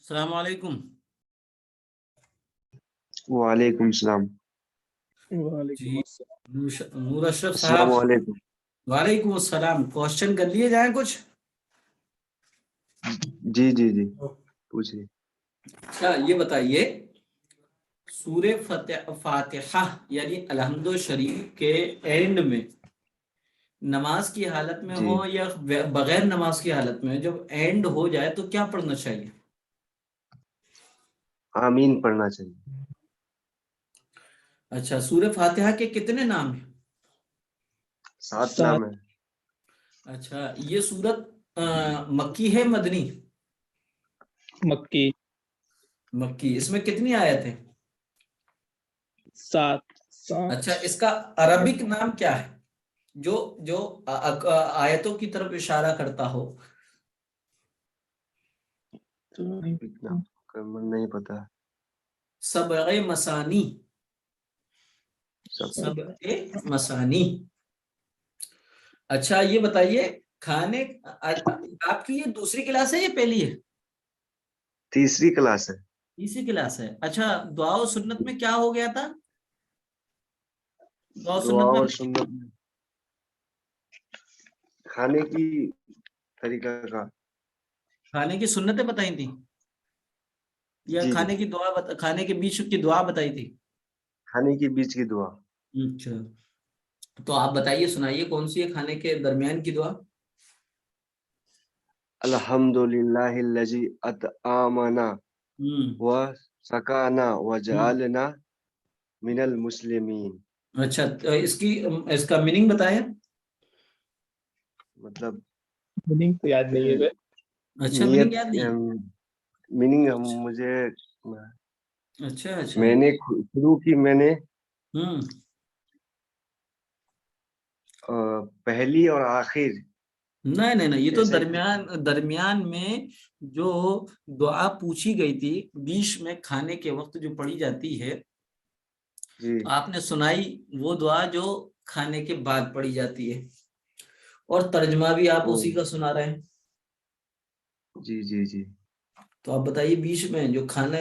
السلام علیکم. وعلیکم السلام. جی نور اشرف السلام صاحب. علیکم. وعلیکم السلام. کوشچن کر لیے جائیں کچھ. جی جی جی پوچھیے. اچھا یہ بتائیے سورہ فاتحہ یعنی الحمد شریف کے اینڈ میں نماز کی حالت میں جی ہو یا بغیر نماز کی حالت میں جب اینڈ ہو جائے تو کیا پڑھنا چاہیے؟ آمین پڑھنا چاہیے. اچھا سورہ فاتحہ کے کتنے نام ہیں؟ 7 نام ہے. اچھا یہ سورت مکی ہے مدنی؟ مکی. مکی. اس میں کتنی آیت ہیں؟ 7. اچھا اس کا عربک نام کیا ہے جو آیتوں کی طرف اشارہ کرتا ہو؟ نہیں پتا. سبع مسانی. سبع مسانی. اچھا یہ بتائیے کھانے آپ کی یہ دوسری کلاس ہے یا پہلی ہے؟ تیسری کلاس ہے. تیسری کلاس ہے. اچھا دعا و سنت میں کیا ہو گیا تھا؟ دعا و دعا سنت میں اور سنت میں کھانے کی طریقہ کا کھانے کی سنتیں بتائی تھی یا جی جی کھانے کی دعا کھانے کے بیچ کی دعا بتائی تھی؟ کھانے کے بیچ کی دعا. اچھا تو آپ بتائیے سنائیے کون سی ہے کھانے کے درمیان کی دعا؟ الحمدللہ الذی اطعمنا ہوں وسقانا وجعلنا من المسلمین. اچھا اس کا میننگ بتائیں. مطلب میننگ تو یاد نہیں ہے. اچھا نیت میننگ یاد نہیں. میننگ مجھے اچھا اچھا میں نے شروع کی میں نے ہوں پہلی اور آخر. نہیں یہ تو جیسے درمیان میں جو دعا پوچھی گئی تھی بیچ میں کھانے کے وقت جو پڑھی جاتی ہے جی تو آپ نے سنائی وہ دعا جو کھانے کے بعد پڑھی جاتی ہے اور ترجمہ بھی آپ اسی کا سنا رہے ہیں. جی جی جی تو آپ بتائیے بیچ میں جو کھانے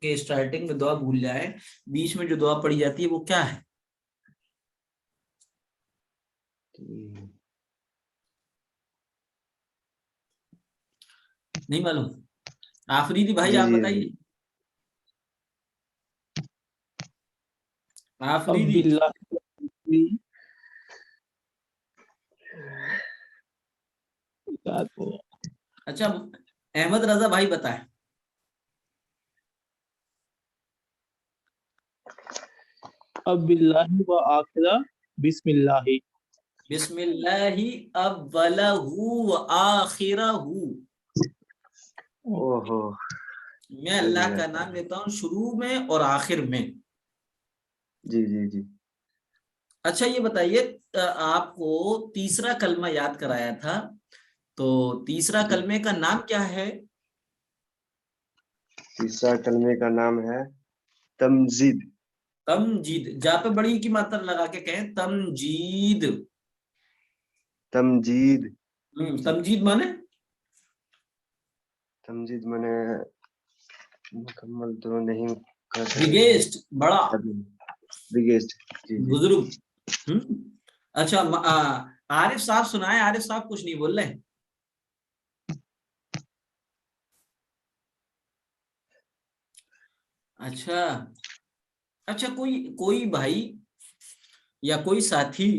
کے اسٹارٹنگ میں دعا بھول جائے بیچ میں جو دعا پڑھی جاتی ہے وہ کیا ہے؟ نہیں معلوم. آفریدی بھائی جی آپ جی بتائیے. اب آفریدی. باللہ. اچھا احمد رضا بھائی بتائیں. اب باللہ و آخرہ بسم اللہ. بسم اللہ اولہ و آخرہ. اوہو میں اللہ کا نام لیتا ہوں شروع میں اور آخر میں. جی جی جی اچھا یہ بتائیے آپ کو تیسرا کلمہ یاد کرایا تھا تو تیسرا جی کلمے کا نام کیا ہے؟ تیسرا کلمے کا نام ہے تمجید. تمجید. جا پہ بڑی کی ماتر لگا کے کہیں تمجید. تمجید. تمجید مانے تمجید مانے مکمل تو نہیں کر سکتے. بگیسٹ بڑا بگیسٹ. جی جی بزرگ. اچھا عارف صاحب سنائے. عارف صاحب کچھ نہیں بول رہے. اچھا کوئی بھائی یا کوئی ساتھی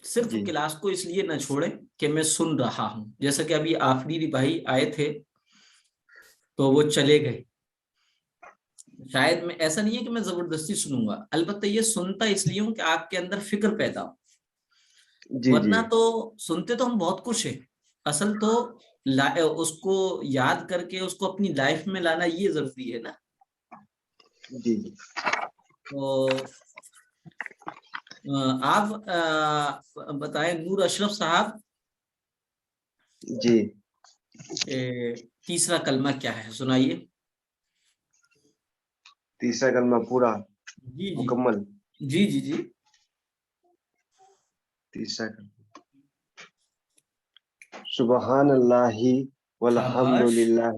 صرف جی کلاس کو اس لیے نہ چھوڑے کہ میں سن رہا ہوں. جیسا کہ ابھی آفریدی بھائی آئے تھے تو وہ چلے گئے. شاید میں ایسا نہیں ہے کہ میں زبردستی سنوں گا, البتہ یہ سنتا اس لیے ہوں کہ آپ کے اندر فکر پیدا ہو. جی جی ورنہ تو سنتے تو ہم بہت کچھ ہے, اصل تو اس کو یاد کر کے اس کو اپنی لائف میں لانا یہ ضروری ہے نا. جی جی تو آپ بتائیں نور اشرف صاحب جی تیسرا کلمہ کیا ہے سنائیے. تیسرا کلمہ پورا جی جی مکمل. جی جی جی تیسرا کلمہ سبحان اللہ والحمد شاباش. للہ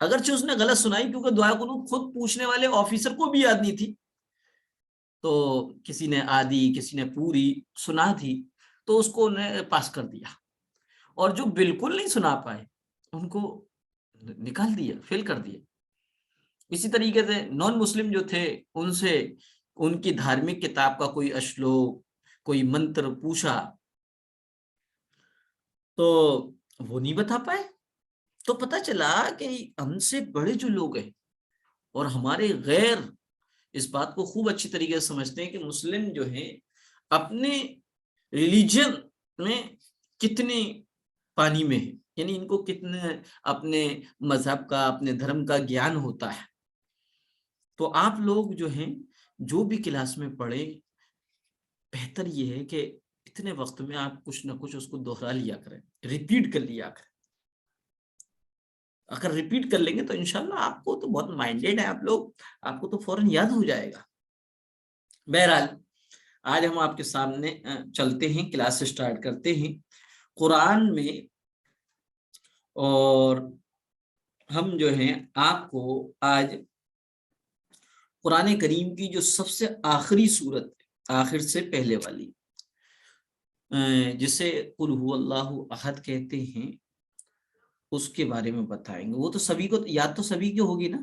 اگرچہ اس نے غلط سنائی کیونکہ دعا قنوت خود پوچھنے والے آفیسر کو بھی یاد نہیں تھی، تو کسی نے آدھی کسی نے پوری سنا تھی تو اس کو انہیں پاس کر دیا، اور جو بالکل نہیں سنا پائے ان کو نکال دیا، فیل کر دیا۔ اسی طریقے سے نان مسلم جو تھے ان سے ان کی دھارمک کتاب کا کوئی اشلوک کوئی منتر پوچھا تو وہ نہیں بتا پائے، تو پتہ چلا کہ ہم سے بڑے جو لوگ ہیں اور ہمارے غیر اس بات کو خوب اچھی طریقے سے سمجھتے ہیں کہ مسلم جو ہیں اپنے ریلیجن میں کتنے پانی میں ہیں، یعنی ان کو کتنے اپنے مذہب کا اپنے دھرم کا گیان ہوتا ہے۔ تو آپ لوگ جو ہیں جو بھی کلاس میں پڑھیں، بہتر یہ ہے کہ اتنے وقت میں آپ کچھ نہ کچھ اس کو دوہرا لیا کریں، ریپیٹ کر لیا کریں۔ اگر ریپیٹ کر لیں گے تو انشاءاللہ آپ کو تو بہت مائنڈیڈ ہے آپ لوگ، آپ کو تو فوراً یاد ہو جائے گا۔ بہرحال آج ہم آپ کے سامنے چلتے ہیں، کلاس سٹارٹ کرتے ہیں قرآن میں، اور ہم جو ہیں آپ کو آج قرآن کریم کی جو سب سے آخری صورت، آخر سے پہلے والی، جسے قل هو اللہ احد کہتے ہیں، اس کے بارے میں بتائیں گے۔ وہ تو سبھی کو یاد، تو سبھی کی ہوگی نا،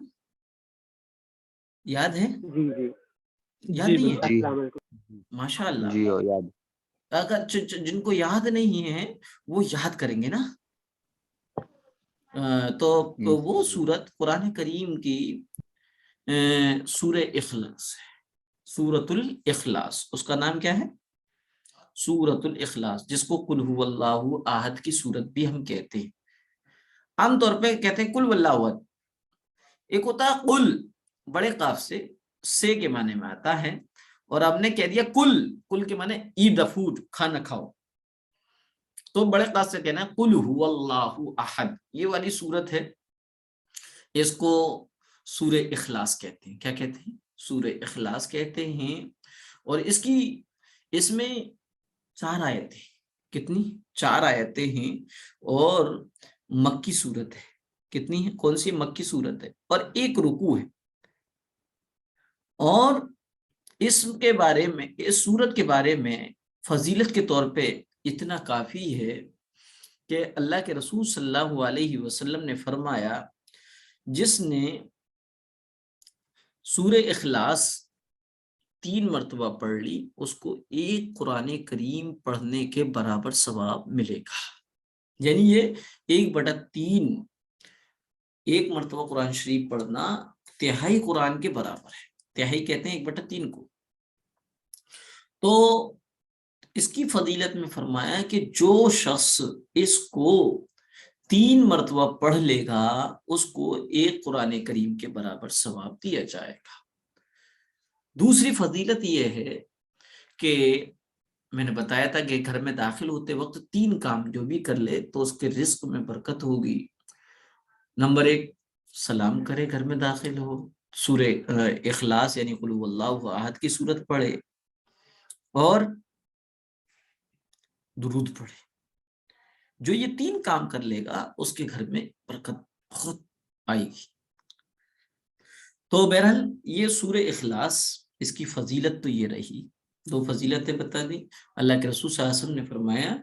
یاد ہے؟ جی جی یاد جی نہیں ہے؟ جی السلام علیکم۔ ماشاء اللہ۔ جی ہو یاد۔ اگر جن کو یاد نہیں ہے وہ یاد کریں گے نا۔ تو وہ سورت قرآن کریم کی سورہ اخلاص ہے، سورۃ الاخلاص، اس کا نام کیا ہے؟ سورۃ الاخلاص، جس کو قل هو اللہ احد کی سورت بھی ہم کہتے ہیں۔ عام طور پہ کہتے ہیں قل واللہ احد، ایک ہوتا ہے قل بڑے قاف سے کے معنی میں آتا ہے، اور آپ نے کہہ دیا کل کے معنی ایٹ دا فوڈ، کھانا کھاؤ، تو بڑے قاف سے کہنا ہے قل هو اللہ احد۔ یہ والی سورت ہے، اس کو سورہ اخلاص کہتے ہیں۔ کیا کہتے ہیں؟ سورہ اخلاص کہتے ہیں۔ اور اس میں 4 آیتیں، کتنی؟ 4 آیتیں ہیں، اور مکی صورت ہے۔ کتنی ہے؟ کون سی؟ مکی صورت ہے، اور 1 رکوع ہے۔ اور اس کے بارے میں، اس صورت کے بارے میں فضیلت کے طور پہ اتنا کافی ہے کہ اللہ کے رسول صلی اللہ علیہ وسلم نے فرمایا جس نے سورہ اخلاص 3 مرتبہ پڑھ لی اس کو 1 قرآن کریم پڑھنے کے برابر ثواب ملے گا۔ یعنی یہ 1/3، 1 مرتبہ قرآن شریف پڑھنا 1/3 قرآن کے برابر ہے۔ 1/3 کہتے ہیں 1/3 کو۔ تو اس کی فضیلت میں فرمایا کہ جو شخص اس کو 3 مرتبہ پڑھ لے گا اس کو 1 قرآن کریم کے برابر ثواب دیا جائے گا۔ دوسری فضیلت یہ ہے کہ میں نے بتایا تھا کہ گھر میں داخل ہوتے وقت 3 کام جو بھی کر لے تو اس کے رزق میں برکت ہوگی۔ نمبر 1، سلام کرے گھر میں داخل ہو، سورہ اخلاص یعنی قل هو اللہ احد کی سورت پڑھے، اور درود پڑھے۔ جو یہ 3 کام کر لے گا اس کے گھر میں برکت بہت آئے گی۔ تو بہرحال یہ سورہ اخلاص، اس کی فضیلت تو یہ رہی، 2 فضیلتیں بتا دی۔ اللہ کے رسول صلی اللہ علیہ وسلم نے فرمایا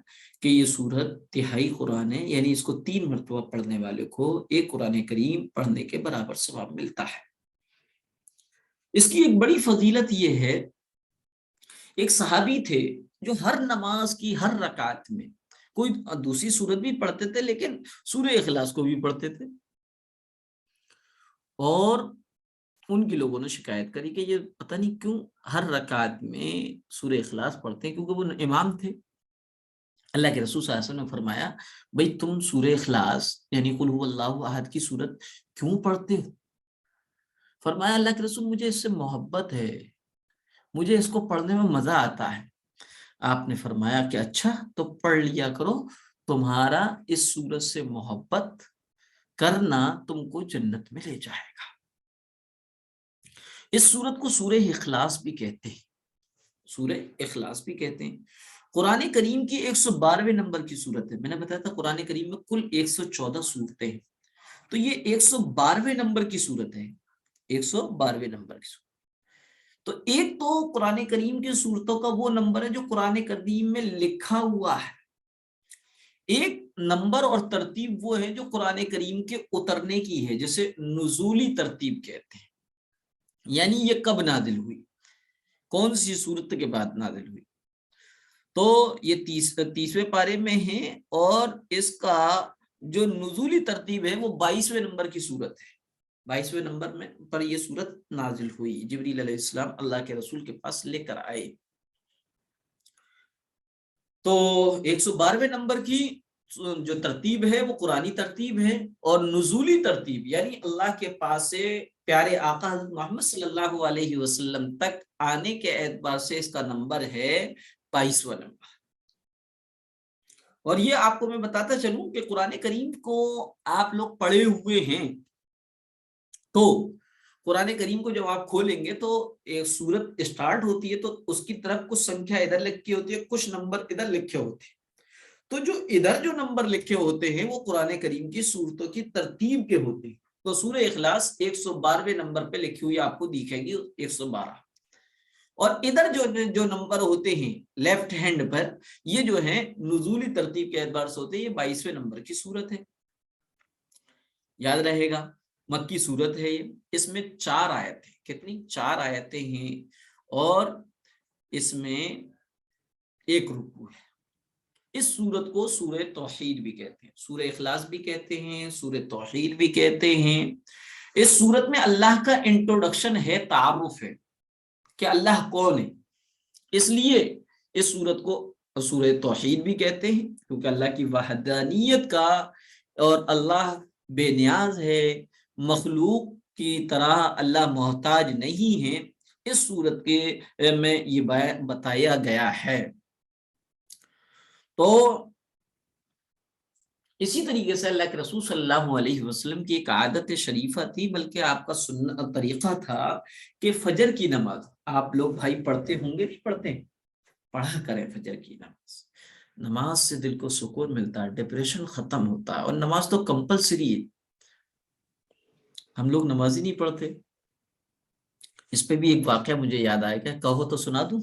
کہ یہ سورت 1/3 قرآن ہے، یعنی اس کو 3 مرتبہ پڑھنے والے کو 1 قرآن کریم پڑھنے کے برابر ثواب ملتا ہے۔ اس کی ایک بڑی فضیلت یہ ہے، ایک صحابی تھے جو ہر نماز کی ہر رکعت میں کوئی دوسری سورت بھی پڑھتے تھے لیکن سورہ اخلاص کو بھی پڑھتے تھے، اور ان کی لوگوں نے شکایت کری کہ یہ پتہ نہیں کیوں ہر رکعت میں سورہ اخلاص پڑھتے ہیں، کیونکہ وہ امام تھے۔ اللہ کے رسول صلی اللہ علیہ وسلم نے فرمایا بھئی تم سورہ اخلاص یعنی قل هو اللہ احد کی سورت کیوں پڑھتے ہو؟ فرمایا اللہ کے رسول مجھے اس سے محبت ہے، مجھے اس کو پڑھنے میں مزہ آتا ہے۔ آپ نے فرمایا کہ اچھا تو پڑھ لیا کرو، تمہارا اس سورت سے محبت کرنا تم کو جنت میں لے جائے گا۔ اس سورت کو سورہ اخلاص بھی کہتے ہیں، سورہ اخلاص بھی کہتے ہیں۔ قرآن کریم کی 112ویں نمبر کی سورت ہے۔ میں نے بتایا تھا قرآن کریم میں کل 114 سورتیں ہیں، تو یہ 112ویں نمبر کی صورت ہے، 112ویں نمبر کی صورت۔ تو ایک تو قرآن کریم کی صورتوں کا وہ نمبر ہے جو قرآن کریم میں لکھا ہوا ہے، ایک نمبر اور ترتیب وہ ہے جو قرآن کریم کے اترنے کی ہے، جسے نزولی ترتیب کہتے ہیں، یعنی یہ کب نازل ہوئی، کون سی صورت کے بعد نازل ہوئی۔ تو یہ 30ویں پارے میں ہے، اور اس کا جو نزولی ترتیب ہے وہ 22ویں نمبر کی صورت ہے، 22ویں نمبر میں پر یہ صورت نازل ہوئی، جبریل علیہ السلام اللہ کے رسول کے پاس لے کر آئے۔ تو 112ویں نمبر کی جو ترتیب ہے وہ قرآنی ترتیب ہے، اور نزولی ترتیب یعنی اللہ کے پاس سے پیارے آقا حضرت محمد صلی اللہ علیہ وسلم تک آنے کے اعتبار سے اس کا نمبر ہے 22واں نمبر۔ اور یہ آپ کو میں بتاتا چلوں کہ قرآن کریم کو آپ لوگ پڑھے ہوئے ہیں، تو قرآن کریم کو جب آپ کھولیں گے تو ایک سورت اسٹارٹ ہوتی ہے تو اس کی طرف کچھ سنکھیا ادھر لکھی ہوتی ہے، کچھ نمبر ادھر لکھے ہوتے ہیں، تو جو ادھر جو نمبر لکھے ہوتے ہیں وہ قرآن کریم کی سورتوں کی ترتیب کے ہوتے ہیں۔ تو سورہ اخلاص 112ویں نمبر پہ لکھی ہوئی آپ کو دکھے گی 112، اور ادھر جو نمبر ہوتے ہیں لیفٹ ہینڈ پر، یہ جو ہے نزولی ترتیب کے اعتبار سے ہوتے ہیں، یہ 22ویں نمبر کی صورت ہے، یاد رہے گا۔ مکی صورت ہے یہ، اس میں 4 آیتیں، کتنی 4 آیتیں ہیں، اور اس میں 1 رکوع ہے۔ اس سورت کو سورہ توحید بھی کہتے ہیں، سورہ اخلاص بھی کہتے ہیں، سورہ توحید بھی کہتے ہیں۔ اس سورت میں اللہ کا انٹروڈکشن ہے، تعارف ہے کہ اللہ کون ہے، اس لیے اس سورت کو سورہ توحید بھی کہتے ہیں، کیونکہ اللہ کی وحدانیت کا، اور اللہ بے نیاز ہے، مخلوق کی طرح اللہ محتاج نہیں ہے، اس سورت کے میں یہ بتایا گیا ہے۔ تو اسی طریقے سے اللہ کے رسول صلی اللہ علیہ وسلم کی ایک عادت شریفہ تھی، بلکہ آپ کا طریقہ تھا کہ فجر کی نماز آپ لوگ بھائی پڑھتے ہوں گے، نہیں پڑھتے ہیں؟ پڑھا کریں فجر کی نماز، نماز سے دل کو سکون ملتا ہے، ڈپریشن ختم ہوتا ہے، اور نماز تو کمپلسری ہے، ہم لوگ نماز ہی نہیں پڑھتے۔ اس پہ بھی ایک واقعہ مجھے یاد آئے گا، کہو تو سنا دوں؟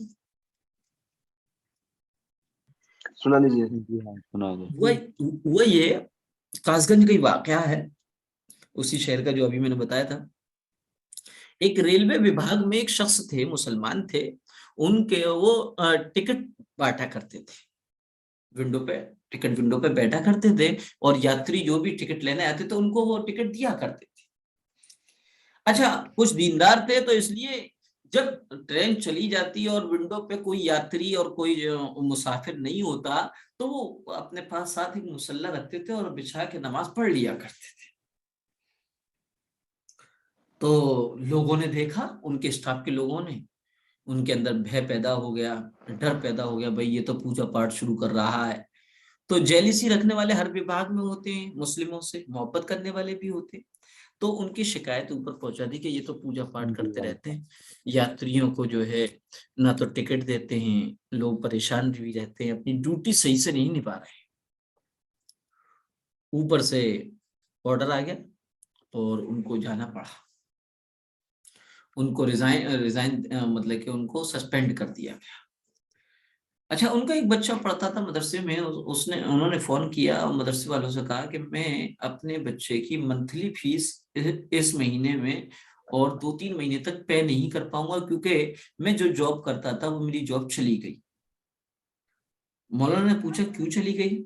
سنا لیجیے۔ جی ہاں سنا دو۔ وہ یہ کاس گنج کا ہی واقعہ ہے، اسی شہر کا جو ابھی میں نے بتایا تھا۔ ایک ریلوے وبھاگ میں ایک شخص تھے، مسلمان تھے، ان کے وہ ٹکٹ بانٹا کرتے تھے، ونڈو پہ بیٹھا کرتے تھے، اور یاتری جو بھی ٹکٹ لینے آتے تھے ان کو وہ ٹکٹ دیا کرتے تھے۔ اچھا، کچھ دیندار تھے، تو اس لیے جب ٹرین چلی جاتی اور ونڈو پہ کوئی یاتری اور کوئی مسافر نہیں ہوتا تو وہ اپنے پاس ساتھ ایک مصلی رکھتے تھے اور بچھا کے نماز پڑھ لیا کرتے تھے۔ تو لوگوں نے دیکھا، ان کے اسٹاف کے لوگوں نے، ان کے اندر بھے پیدا ہو گیا، ڈر پیدا ہو گیا، بھئی یہ تو پوجا پاٹ شروع کر رہا ہے۔ تو جیلیسی رکھنے والے ہر وبھاگ میں ہوتے ہیں، مسلموں سے محبت کرنے والے بھی ہوتے ہیں، تو ان کی شکایت اوپر پہنچا دی کہ یہ تو پوجا پاٹ کرتے رہتے ہیں، یاتریوں کو جو ہے نہ تو ٹکٹ دیتے ہیں، لوگ پریشان بھی رہتے ہیں، اپنی ڈیوٹی صحیح سے نہیں نبھا رہے ہیں۔ اوپر سے آرڈر آ گیا اور ان کو جانا پڑا، ان کو ریزائن مطلب کہ ان کو سسپینڈ کر دیا گیا۔ اچھا، ان کا ایک بچہ پڑھتا تھا مدرسے میں، انہوں نے فون کیا مدرسے والوں سے، کہا کہ میں اپنے بچے کی منتھلی فیس اس مہینے میں اور 2-3 مہینے تک پے نہیں کر پاؤں گا، کیونکہ میں جو جاب کرتا تھا وہ میری جاب چلی گئی۔ مولانا نے پوچھا کیوں چلی گئی؟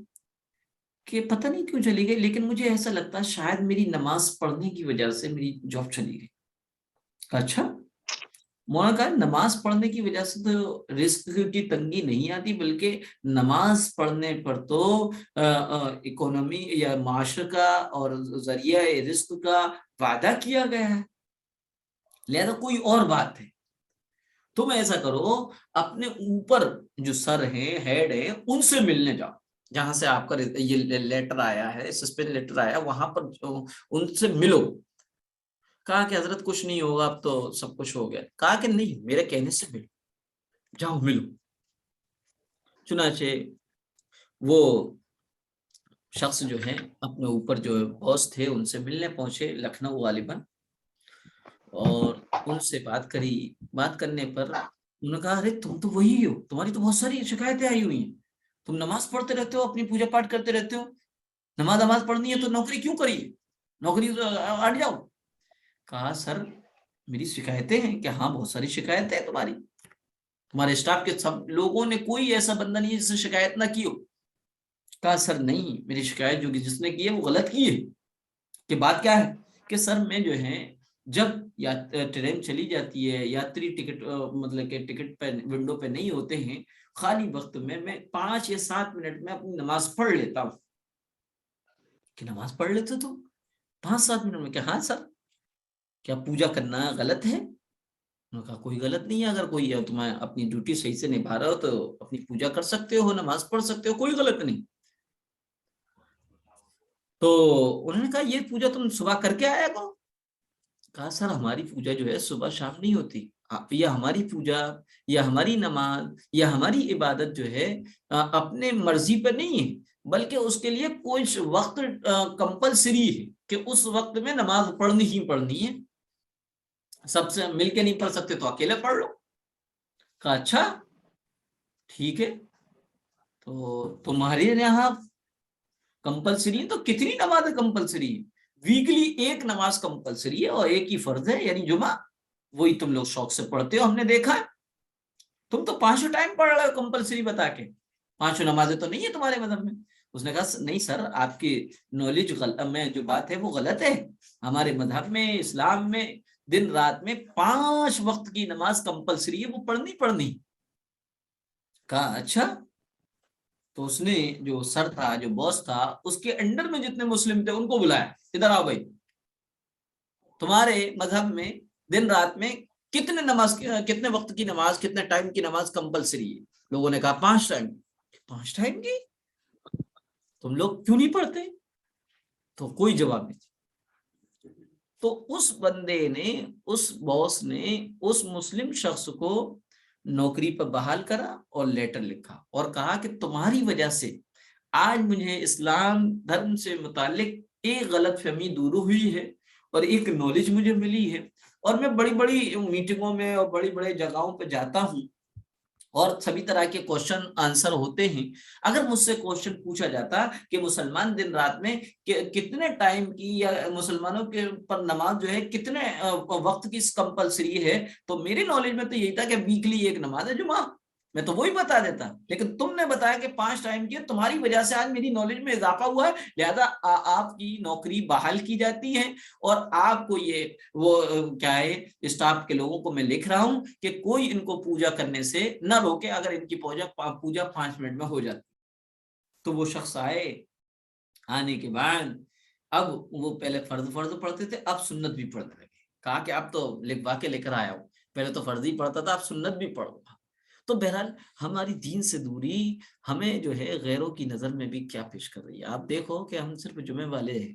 کہ پتہ نہیں کیوں چلی گئی، لیکن مجھے ایسا لگتا ہے شاید میری نماز پڑھنے کی وجہ سے میری جاب چلی گئی۔ اچھا، مولانا کہا نماز پڑھنے کی وجہ سے تو رزق کی تنگی نہیں آتی، بلکہ نماز پڑھنے پر تو اکانومی یا معاشرے کا اور ذریعہ رزق کا وعدہ کیا گیا ہے، لہذا کوئی اور بات ہے۔ تم ایسا کرو، اپنے اوپر جو سر ہیں، ہیڈ ہیں، ان سے ملنے جاؤ، جہاں سے آپ کا یہ لیٹر آیا ہے، سسپینڈ لیٹر آیا، وہاں پر ان سے ملو۔ کہا کہ حضرت کچھ نہیں ہوگا، اب تو سب کچھ ہو گیا۔ کہا کہ نہیں، میرے کہنے سے ملو، جاؤ ملو۔ چنانچہ وہ شخص جو ہے اپنے اوپر جو باس تھے ان سے ملنے پہنچے لکھنؤ غالباً، اور ان سے بات کری. بات کرنے پر انہوں نے کہا ارے تم تو وہی ہو، تمہاری تو بہت ساری شکایتیں آئی ہوئی ہیں، تم نماز پڑھتے رہتے ہو، اپنی پوجا پاٹ کرتے رہتے ہو، نماز پڑھنی ہے تو نوکری کیوں کری، نوکری ہٹ جاؤ. کہا سر میری شکایتیں ہیں کہ ہاں بہت ساری شکایتیں ہیں تمہاری، تمہارے اسٹاف کے سب لوگوں نے کوئی ایسا بندہ نہیں ہے جس سے شکایت نہ کی ہو. کہا سر نہیں، میری شکایت جو کہ جس نے کی ہے وہ غلط کی ہے. کہ بات کیا ہے کہ سر میں جو ہے جب ٹرین چلی جاتی ہے، یاتری ٹکٹ مطلب کہ ٹکٹ پہ ونڈو پہ نہیں ہوتے ہیں، خالی وقت میں 5 یا 7 منٹ میں اپنی نماز پڑھ لیتا ہوں. کہ نماز پڑھ لیتے تو 5-7 منٹ میں؟ کہ ہاں سر کیا پوجا کرنا غلط ہے؟ انہوں نے کہا کوئی غلط نہیں ہے، اگر کوئی تمہیں اپنی ڈیوٹی صحیح سے نبھا رہا ہو تو اپنی پوجا کر سکتے ہو، نماز پڑھ سکتے ہو، کوئی غلط نہیں. تو انہوں نے کہا یہ پوجا تم صبح کر کے آیا کرو. کہا سر ہماری پوجا جو ہے صبح شام نہیں ہوتی، یا ہماری پوجا یا ہماری نماز یا ہماری عبادت جو ہے اپنے مرضی پہ نہیں ہے، بلکہ اس کے لیے کوئی وقت کمپلسری ہے کہ اس وقت میں نماز پڑھنی ہی پڑھنی ہے. سب سے مل کے نہیں پڑھ سکتے تو اکیلے پڑھ لو. کہا اچھا ٹھیک ہے، تو تمہارے یہاں کمپلسری ہے تو کتنی نمازیں کمپلسری ہے؟ ویکلی ایک نماز کمپلسری ہے اور ایک ہی فرض ہے، یعنی جمعہ، وہی تم لوگ شوق سے پڑھتے ہو، ہم نے دیکھا ہے. تم تو 5 ٹائم پڑھ رہے ہو کمپلسری بتا کے، 5 نمازیں تو نہیں ہے تمہارے مذہب میں. اس نے کہا نہیں سر آپ کی نالج میں جو بات ہے وہ غلط ہے، ہمارے مذہب میں اسلام میں دن رات میں 5 وقت کی نماز کمپلسری ہے، وہ پڑھنی. کہا اچھا. تو اس نے جو سر تھا جو باس تھا اس کے انڈر میں جتنے مسلم تھے ان کو بلایا، ادھر آؤ بھائی، تمہارے مذہب میں دن رات میں کتنے وقت کی نماز، کتنے ٹائم کی نماز کمپلسری ہے؟ لوگوں نے کہا 5 ٹائم. 5 ٹائم کی تم لوگ کیوں نہیں پڑھتے؟ تو کوئی جواب نہیں. تو اس بندے نے، اس باس نے اس مسلم شخص کو نوکری پر بحال کرا اور لیٹر لکھا اور کہا کہ تمہاری وجہ سے آج مجھے اسلام دھرم سے متعلق ایک غلط فہمی دور ہوئی ہے اور ایک نالج مجھے ملی ہے، اور میں بڑی بڑی میٹنگوں میں اور بڑی بڑی جگہوں پہ جاتا ہوں اور سبھی طرح کے کوشچن آنسر ہوتے ہیں. اگر مجھ سے کوشچن پوچھا جاتا کہ مسلمان دن رات میں کتنے ٹائم کی یا مسلمانوں کے پر نماز جو ہے کتنے وقت کی کمپلسری ہے، تو میری نالج میں تو یہی تھا کہ ویکلی ایک نماز ہے جمعہ، میں تو وہی بتا دیتا. لیکن تم نے بتایا کہ 5 ٹائم کی، تمہاری وجہ سے آج میری نالج میں اضافہ ہوا ہے، لہذا آپ کی نوکری بحال کی جاتی ہے، اور آپ کو یہ وہ کیا ہے اسٹاف کے لوگوں کو میں لکھ رہا ہوں کہ کوئی ان کو پوجا کرنے سے نہ روکے اگر ان کی پوجا 5 منٹ میں ہو جاتی. تو وہ شخص آنے کے بعد اب وہ پہلے فرض پڑھتے تھے، اب سنت بھی پڑھنے لگے. کہا کہ اب تو لکھوا کے لے کر آیا ہوں، پہلے تو فرض ہی پڑھتا تھا، اب سنت بھی پڑھوں گا. تو بہرحال ہماری دین سے دوری ہمیں جو ہے غیروں کی نظر میں بھی کیا پیش کر رہی ہے. آپ دیکھو کہ ہم صرف جمعے والے ہیں،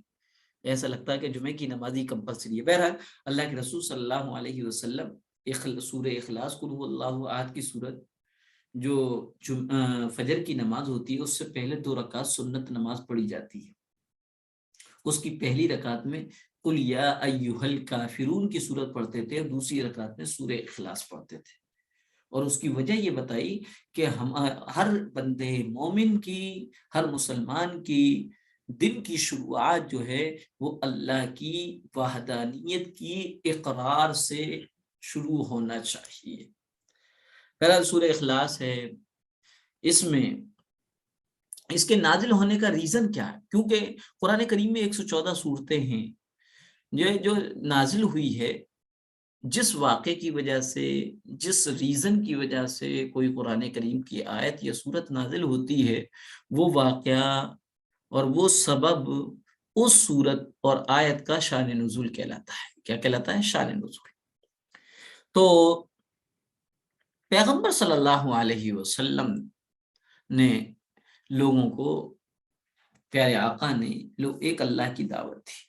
ایسا لگتا ہے کہ جمعے کی نماز ہی کمپلسری ہے. بہرحال اللہ کے رسول صلی اللہ علیہ وسلم سورہ اخلاص قل هو اللہ احد کی صورت جو فجر کی نماز ہوتی ہے اس سے پہلے 2 رکعت سنت نماز پڑھی جاتی ہے. اس کی پہلی رکعت میں قل یا ایھا الکافرون کی صورت پڑھتے تھے، دوسری رکعت میں سورہ اخلاص پڑھتے تھے. اور اس کی وجہ یہ بتائی کہ ہم ہر بندے مومن کی، ہر مسلمان کی دن کی شروعات جو ہے وہ اللہ کی وحدانیت کی اقرار سے شروع ہونا چاہیے. بہرحال سورہ اخلاص ہے، اس میں اس کے نازل ہونے کا ریزن کیا ہے؟ کیونکہ قرآن کریم میں 114 صورتیں ہیں جو نازل ہوئی ہے. جس واقعے کی وجہ سے، جس ریزن کی وجہ سے کوئی قرآن کریم کی آیت یا صورت نازل ہوتی ہے، وہ واقعہ اور وہ سبب اس صورت اور آیت کا شان نزول کہلاتا ہے. کیا کہلاتا ہے؟ شان نزول. تو پیغمبر صلی اللہ علیہ وسلم نے لوگوں کو، پیارے آقا نے ایک اللہ کی دعوت دی.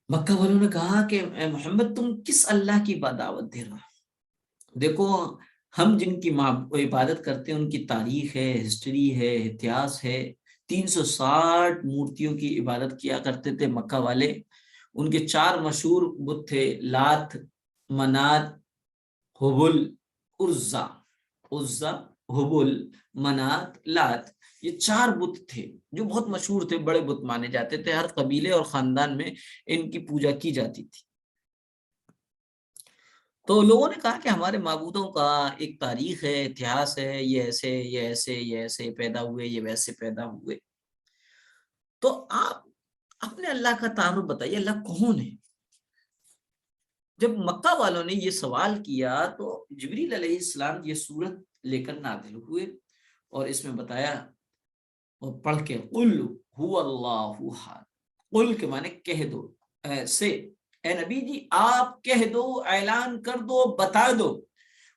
مکہ والوں نے کہا کہ اے محمد تم کس اللہ کی دعوت دے رہا؟ دیکھو ہم جن کی عبادت کرتے ہیں ان کی تاریخ ہے، ہسٹری ہے، اتہاس ہے، 360 مورتیوں کی عبادت کیا کرتے تھے مکہ والے. ان کے 4 مشہور بت تھے، لات، منات، حبل، عزا. عزا، حبل، منات، لات، یہ 4 بت تھے جو بہت مشہور تھے، بڑے بت مانے جاتے تھے. ہر قبیلے اور خاندان میں ان کی پوجا کی جاتی تھی. تو لوگوں نے کہا کہ ہمارے معبودوں کا ایک تاریخ ہے، اتہاس ہے، یہ ایسے یہ ایسے یہ ایسے پیدا ہوئے، یہ ویسے پیدا ہوئے. تو آپ اپنے اللہ کا تعارف بتائیے، اللہ کون ہے؟ جب مکہ والوں نے یہ سوال کیا تو جبریل علیہ السلام یہ سورت لے کر نازل ہوئے اور اس میں بتایا اور پڑھ کے قل هو اللہ احد. قل کے معنی کہہ دو، ایسے اے نبی جی آپ کہہ دو، اعلان کر دو، بتا دو،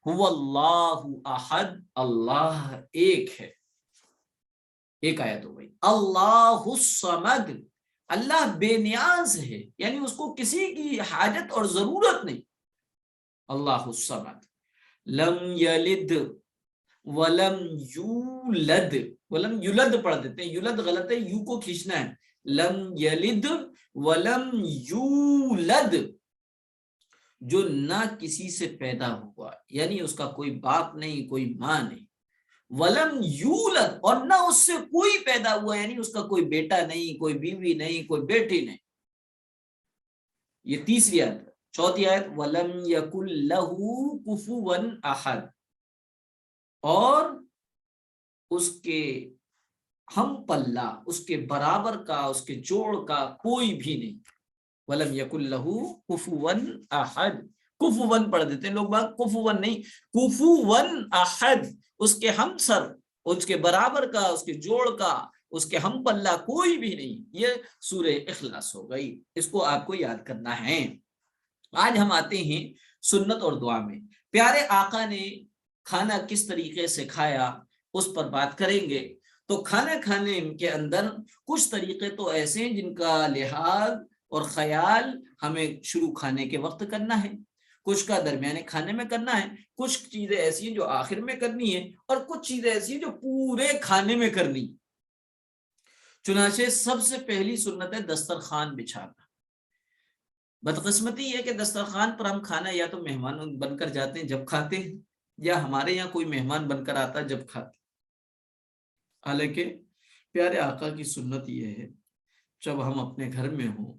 هو اللہ احد، اللہ ایک ہے. ایک آیت ہو گئی. اللہ الصمد، اللہ بے نیاز ہے، یعنی اس کو کسی کی حاجت اور ضرورت نہیں. اللہ الصمد. لم یلد ولم یولد، ولم یولد پڑھ دیتے ہیں، یولد غلط ہے، یو کو کھینچنا ہے. لم یلد ولم یولد، جو نہ کسی سے پیدا ہوا، یعنی اس کا کوئی باپ نہیں، کوئی ماں نہیں. ولم یولد، اور نہ اس سے کوئی پیدا ہوا، یعنی اس کا کوئی بیٹا نہیں، کوئی بیوی نہیں، کوئی بیٹی نہیں. یہ تیسری آیت. چوتھی آیت ولم یکن لہ کفوا احد، اور اس کے ہم پلہ، اس کے برابر کا، اس کے جوڑ کا کوئی بھی نہیں. ولم یکن لہ کفوا احد. کفوا پڑھ دیتے ہیں لوگ باگ، کفوا نہیں، کفوا احد، اس کے ہم سر، اس کے برابر کا، اس کے جوڑ کا، اس کے ہم پلہ کوئی بھی نہیں. یہ سورہ اخلاص ہو گئی، اس کو آپ کو یاد کرنا ہے. آج ہم آتے ہیں سنت اور دعا میں. پیارے آقا نے کھانا کس طریقے سے کھایا اس پر بات کریں گے. تو کھانا کھانے کے اندر کچھ طریقے تو ایسے ہیں جن کا لحاظ اور خیال ہمیں شروع کھانے کے وقت کرنا ہے، کچھ کا درمیانے کھانے میں کرنا ہے، کچھ چیزیں ایسی ہیں جو آخر میں کرنی ہے، اور کچھ چیزیں ایسی ہیں جو پورے کھانے میں کرنی. چنانچہ سب سے پہلی سنت ہے دسترخوان بچھانا. بدقسمتی یہ کہ دسترخوان پر ہم کھانا یا تو مہمان بن کر جاتے ہیں جب کھاتے ہیں، یا ہمارے یہاں کوئی مہمان بن کر آتا ہے جب کھاتے. حالانکہ پیارے آقا کی سنت یہ ہے جب ہم اپنے گھر میں ہوں،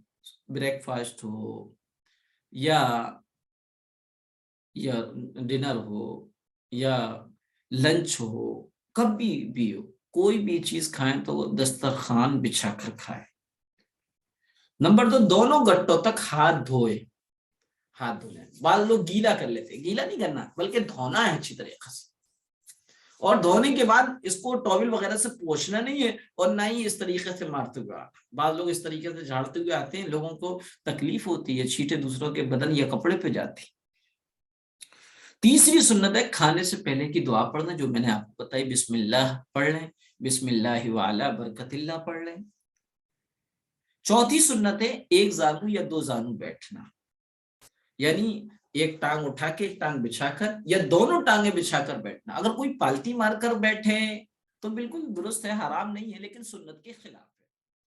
بریک فاسٹ ہو یا ڈنر ہو یا لنچ ہو، کبھی بھی ہو، کوئی بھی چیز کھائیں تو دسترخوان بچھا کر کھائیں. نمبر 2، دونوں گٹوں تک ہاتھ دھوئے. ہاتھ دھونے، بعض لوگ گیلا کر لیتے ہیں، گیلا نہیں کرنا بلکہ دھونا ہے اچھی طریقے سے. اور دھونے کے بعد اس کو ٹاول وغیرہ سے پوچھنا نہیں ہے، اور نہ ہی اس طریقے سے مارتے ہوئے آنا. بعض لوگ اس طریقے سے جھاڑتے ہوئے آتے ہیں، لوگوں کو تکلیف ہوتی ہے، چھینٹے دوسروں کے بدن یا کپڑے پہ جاتی. تیسری سنت ہے کھانے سے پہلے کی دعا پڑھنا، جو میں نے آپ کو بتائی. بسم اللہ پڑھ لیں، بسم اللہ وعلی برکت اللہ پڑھ لیں. چوتھی سنت ہے ایک زانو یا 2 زانو بیٹھنا، یعنی ایک ٹانگ اٹھا کے ایک ٹانگ بچھا کر یا دونوں ٹانگیں بچھا کر بیٹھنا. اگر کوئی پالتی مار کر بیٹھے تو بالکل درست ہے، حرام نہیں ہے، لیکن سنت کے خلاف.